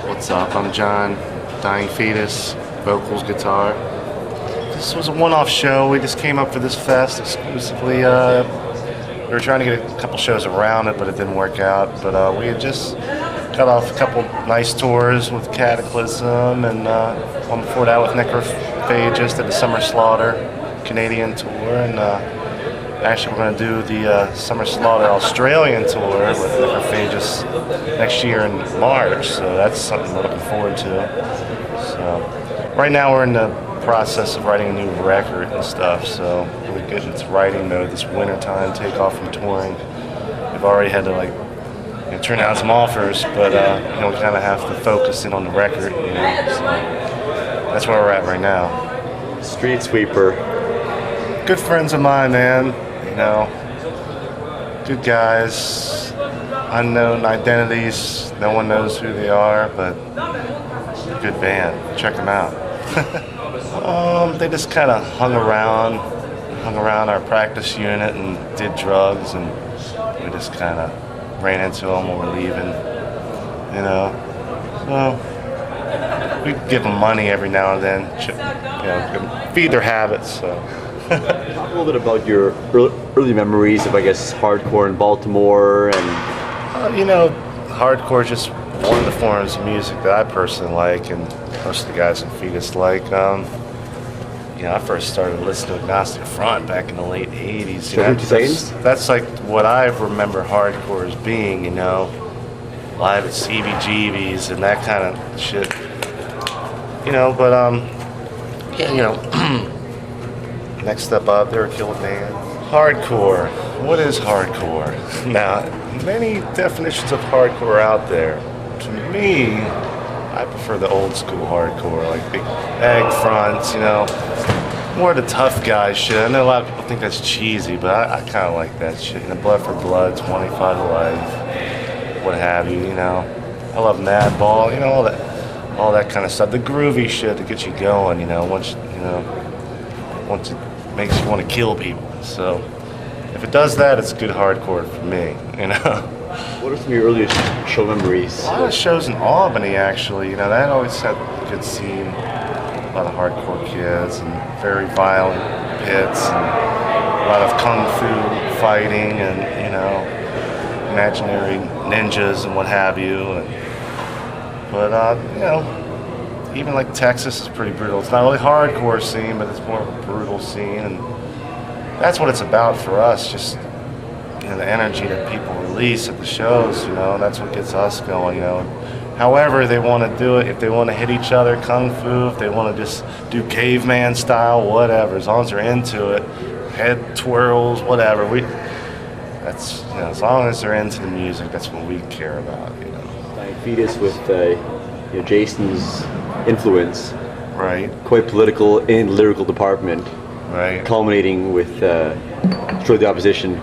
What's up? I'm John, Dying Fetus, vocals, guitar. This was a one-off show. We just came up for this fest exclusively. We were trying to get a couple shows around it, but it didn't work out. But we had just got off a couple nice tours with Cataclysm, and one before that with Necrophagus, did the Summer Slaughter Canadian tour, and actually we're going to do the Summer Slaughter Australian tour with Necrophagus next year in March, so that's something we're looking forward to. So right now we're in the process of writing a new record and stuff, so we're getting into writing mode this winter time, take off from touring. We've already had to turn down some offers, but we kind of have to focus in on the record, so that's where we're at right now. Street Sweeper. Good friends of mine, man. Good guys, unknown identities, no one knows who they are, but good band. Check them out. They just kind of hung around our practice unit and did drugs, and we just kind of ran into them when we're leaving, So we give them money every now and then, feed their habits. So. Talk a little bit about your early memories of, I guess, hardcore in Baltimore, and hardcore is just one of the forms of music that I personally like, and most of the guys in Fetus like. I first started listening to Agnostic Front back in the late '80s. That's like what I remember hardcore as being. Live at CBGB's and that kind of shit. Next up up, they're a killer band. Hardcore. What is hardcore? Now, many definitions of hardcore out there. To me, I prefer the old school hardcore, like big egg fronts, more the tough guy shit. I know a lot of people think that's cheesy, but I kind of like that shit. Blood for Blood, 25 to Life, what have you, I love Madball, all that kind of stuff. The groovy shit to get you going, once it makes you want to kill people. So if it does that, it's good hardcore for me, What are some of your earliest show memories? A lot of shows in Albany, actually. That always had a good scene. A lot of hardcore kids and very violent pits and a lot of kung fu fighting and, imaginary ninjas and what have you. Even like Texas is pretty brutal. It's not really a hardcore scene, but it's more of a brutal scene, and that's what it's about for us. Just the energy that people release at the shows. That's what gets us going. However they want to do it. If they want to hit each other kung fu, if they want to just do caveman style, whatever. As long as they're into it, head twirls, whatever. That's as long as they're into the music, that's what we care about. Fetus with Jason's influence, right? Quite political in the lyrical department, right? Culminating with Destroy the Opposition.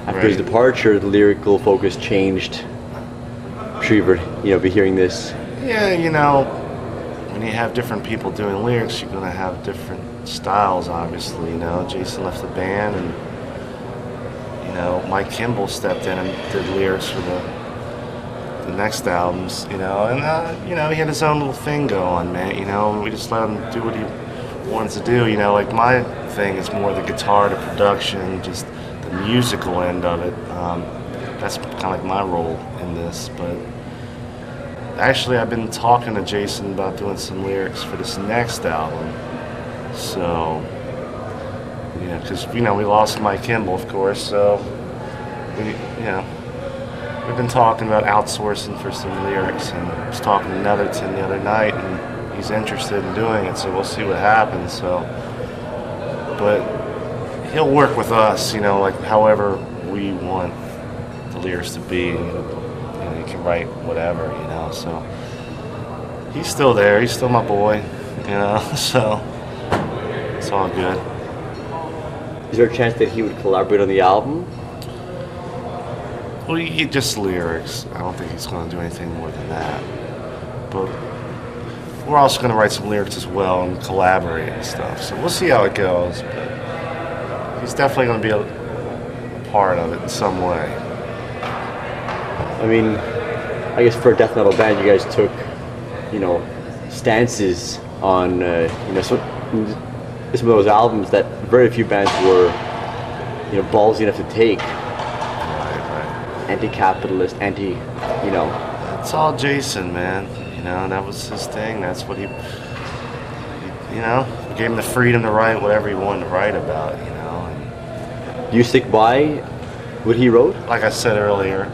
After his departure, the lyrical focus changed. I'm sure you've be hearing this. Yeah, when you have different people doing lyrics, you're gonna have different styles. Obviously, Jason left the band, and Mike Kimball stepped in and did lyrics for the next albums, and he had his own little thing going, man, we just let him do what he wants to do, like my thing is more the guitar to production, just the musical end of it. That's kind of like my role in this, but actually I've been talking to Jason about doing some lyrics for this next album, so, because, we lost Mike Kimball, of course, so, we've been talking about outsourcing for some lyrics, and I was talking to Netherton the other night, and he's interested in doing it, so we'll see what happens. So, but he'll work with us, like however we want the lyrics to be. He can write whatever, So he's still there. He's still my boy, So it's all good. Is there a chance that he would collaborate on the album? Well, just lyrics. I don't think he's going to do anything more than that. But we're also going to write some lyrics as well and collaborate and stuff. So we'll see how it goes. But he's definitely going to be a part of it in some way. I mean, I guess for a death metal band, you guys took, you know, stances on, you know, some of those albums that very few bands were, you know, ballsy enough to take. Right. Anti-capitalist, you know. It's all Jason, man. You know, that was his thing. That's what he you know, gave him the freedom to write whatever he wanted to write about, you know. And Do you stick by what he wrote? like I said earlier,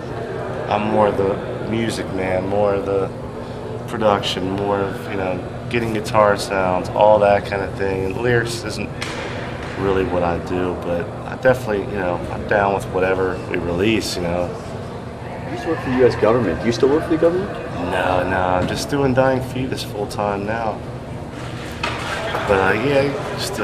I'm more the music man, more of the production, more of, you know, getting guitar sounds, all that kind of thing. And lyrics isn't really what I do, but I definitely, you know, I'm down with whatever we release, you know. You used to work for the U.S. government. Do you still work for the government? No, I'm just doing Dying Fetus full time now. But yeah, just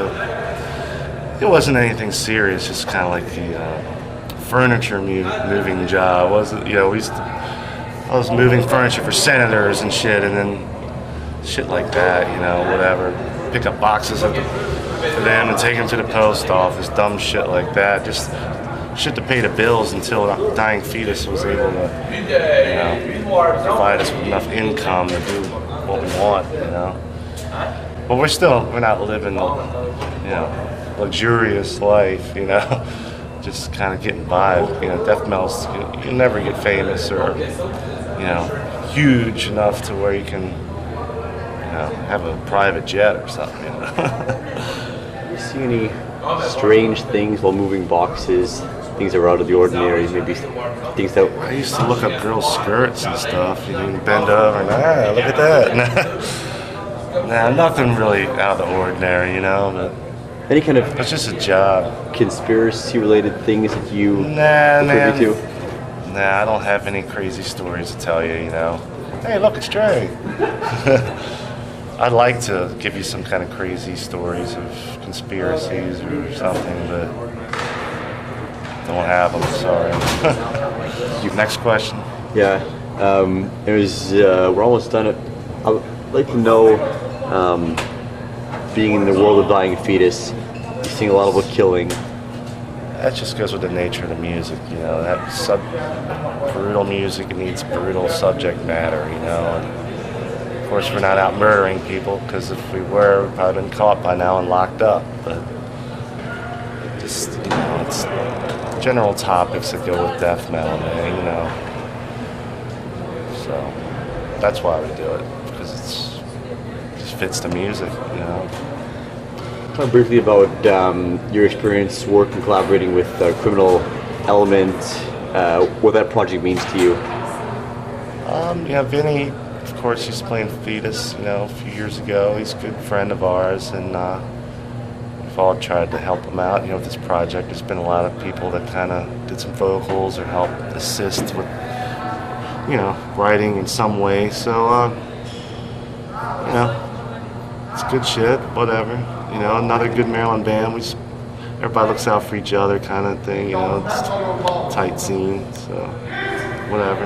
it wasn't anything serious, just kind of like the furniture moving job. Wasn't, you know, I was moving furniture for senators and shit, and then shit like that, you know, whatever. Pick up boxes for them and take them to the post office, dumb shit like that. Just shit to pay the bills until Dying Fetus was able to, you know, provide us with enough income to do what we want, you know. But we're not living, you know, luxurious life, you know. Just kind of getting by. You know, death metal's, you never get famous or, you know, huge enough to where you can, you know, have a private jet or something, you know. You see any strange things while moving boxes? Things that are out of the ordinary, maybe things that... I used to look up girls' skirts and stuff. You know, you bend over and, look at that. Nah, nothing really out of the ordinary, you know, but Any kind of it's just a job. conspiracy-related things that you Nah, are privy man. to? Nah, I don't have any crazy stories to tell you, you know. Hey, look, it's Trey. I'd like to give you some kind of crazy stories of conspiracies or something, but don't have them, sorry. Next question. Yeah, it was. We're almost done. I'd like to know, being in the world of Dying Fetus, you're seeing a lot of killing. That just goes with the nature of the music, you know. That brutal music needs brutal subject matter, you know. And of course, we're not out murdering people, because if we were, we'd probably been caught by now and locked up. But it just, you know, it's general topics that go with death metal, man, you know. So that's why we do it, because it just fits the music, you know. Talk briefly about your experience working, collaborating with Criminal Element, what that project means to you. Yeah, Vinny, of course, he's playing Fetus, you know, a few years ago. He's a good friend of ours, and we've all tried to help him out, you know, with this project. There's been a lot of people that kind of did some vocals or helped assist with, you know, writing in some way. So, you know, it's good shit, whatever. You know, another good Maryland band. Everybody looks out for each other kind of thing, you know, it's a tight scene, so whatever.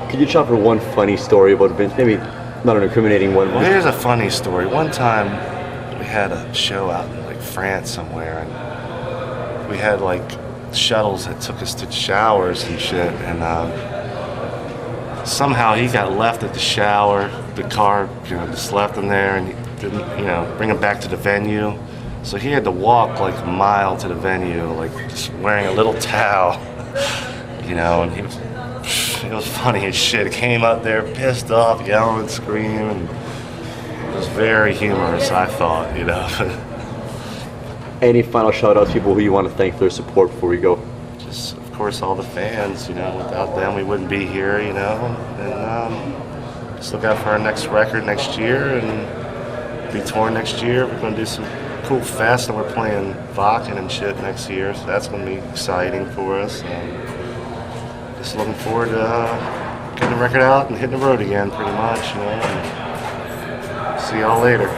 Could you chop for one funny story about events? Maybe not an incriminating one. Well, here's a funny story. One time we had a show out in like France somewhere, and we had like shuttles that took us to showers and shit, and somehow he got left at the shower. The car, you know, just left him there, and he didn't, you know, bring him back to the venue. So he had to walk like a mile to the venue, like just wearing a little towel, you know, and it was funny as shit. He came up there pissed off, yelling, screaming. It was very humorous, I thought, you know. Any final shout outs, people who you want to thank for their support before we go? Just, of course, all the fans, you know, without them we wouldn't be here, you know. And just look out for our next record next year, and be touring next year. We're going to do some cool fest, and we're playing Vakken and shit next year, so that's going to be exciting for us. And just looking forward to getting the record out and hitting the road again, pretty much, you know. And see y'all later.